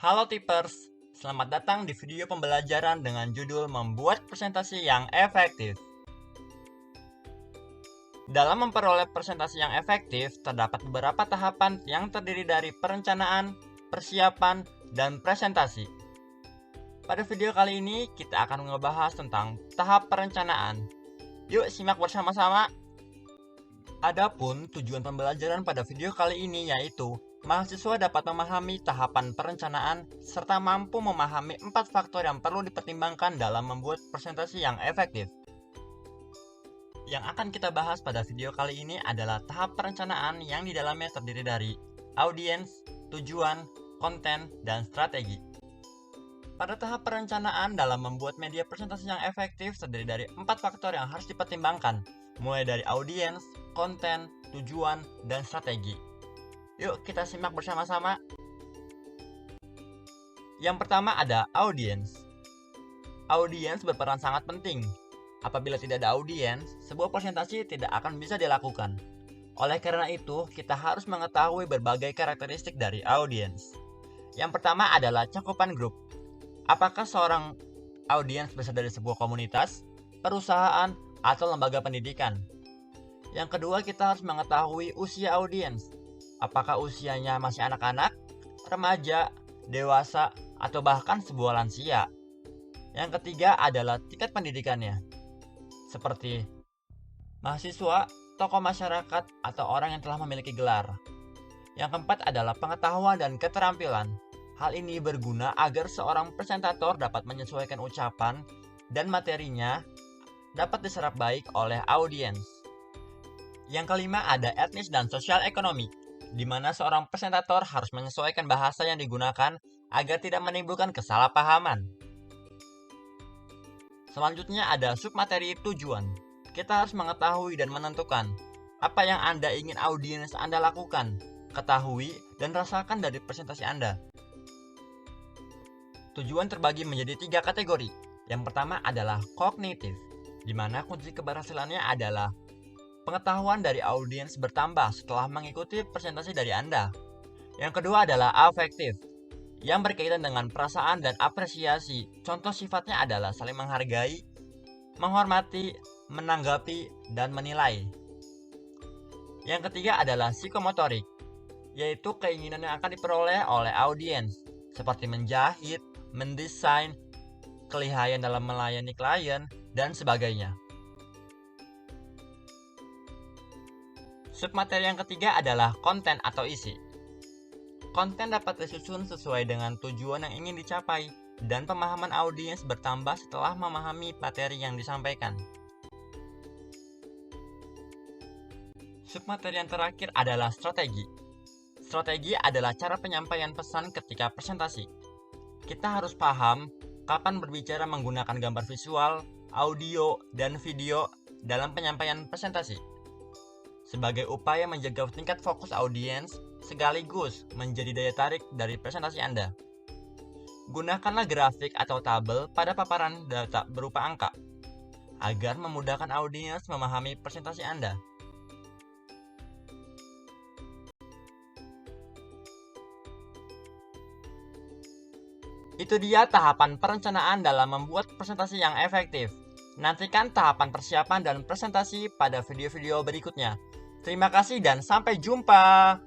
Halo Tipers, selamat datang di video pembelajaran dengan judul Membuat Presentasi yang Efektif. Dalam memperoleh presentasi yang efektif, terdapat beberapa tahapan yang terdiri dari perencanaan, persiapan, dan presentasi. Pada video kali ini, kita akan membahas tentang tahap perencanaan. Yuk simak bersama-sama. Adapun tujuan pembelajaran pada video kali ini yaitu mahasiswa dapat memahami tahapan perencanaan serta mampu memahami 4 faktor yang perlu dipertimbangkan dalam membuat presentasi yang efektif. Yang akan kita bahas pada video kali ini adalah tahap perencanaan yang di dalamnya terdiri dari audiens, tujuan, konten, dan strategi. Pada tahap perencanaan dalam membuat media presentasi yang efektif terdiri dari 4 faktor yang harus dipertimbangkan, mulai dari audiens, konten, tujuan, dan strategi. Yuk kita simak bersama-sama. Yang pertama ada audiens. Audiens berperan sangat penting. Apabila tidak ada audiens, sebuah presentasi tidak akan bisa dilakukan. Oleh karena itu, kita harus mengetahui berbagai karakteristik dari audiens. Yang pertama adalah cakupan grup. Apakah seorang audiens berasal dari sebuah komunitas, perusahaan, atau lembaga pendidikan? Yang kedua, kita harus mengetahui usia audiens. Apakah usianya masih anak-anak, remaja, dewasa, atau bahkan sebuah lansia? Yang ketiga adalah tingkat pendidikannya, seperti mahasiswa, tokoh masyarakat, atau orang yang telah memiliki gelar. Yang keempat adalah pengetahuan dan keterampilan. Hal ini berguna agar seorang presentator dapat menyesuaikan ucapan dan materinya dapat diserap baik oleh audiens. Yang kelima ada etnis dan sosial ekonomi, di mana seorang presentator harus menyesuaikan bahasa yang digunakan agar tidak menimbulkan kesalahpahaman. Selanjutnya ada submateri tujuan. Kita harus mengetahui dan menentukan apa yang Anda ingin audiens Anda lakukan, ketahui, dan rasakan dari presentasi Anda. Tujuan terbagi menjadi 3 kategori. Yang pertama adalah kognitif, di mana kunci keberhasilannya adalah pengetahuan dari audiens bertambah setelah mengikuti presentasi dari Anda. Yang kedua adalah afektif, yang berkaitan dengan perasaan dan apresiasi. Contoh sifatnya adalah saling menghargai, menghormati, menanggapi, dan menilai. Yang ketiga adalah psikomotorik, yaitu keinginan yang akan diperoleh oleh audiens, seperti menjahit, mendesain, kelihayan dalam melayani klien, dan sebagainya. Submateri yang ketiga adalah konten atau isi. Konten dapat disusun sesuai dengan tujuan yang ingin dicapai, dan pemahaman audiens bertambah setelah memahami materi yang disampaikan. Submateri yang terakhir adalah strategi. Strategi adalah cara penyampaian pesan ketika presentasi. Kita harus paham kapan berbicara menggunakan gambar visual, audio, dan video dalam penyampaian presentasi, sebagai upaya menjaga tingkat fokus audiens sekaligus menjadi daya tarik dari presentasi Anda. Gunakanlah grafik atau tabel pada paparan data berupa angka, agar memudahkan audiens memahami presentasi Anda. Itu dia tahapan perencanaan dalam membuat presentasi yang efektif. Nantikan tahapan persiapan dan presentasi pada video-video berikutnya. Terima kasih dan sampai jumpa.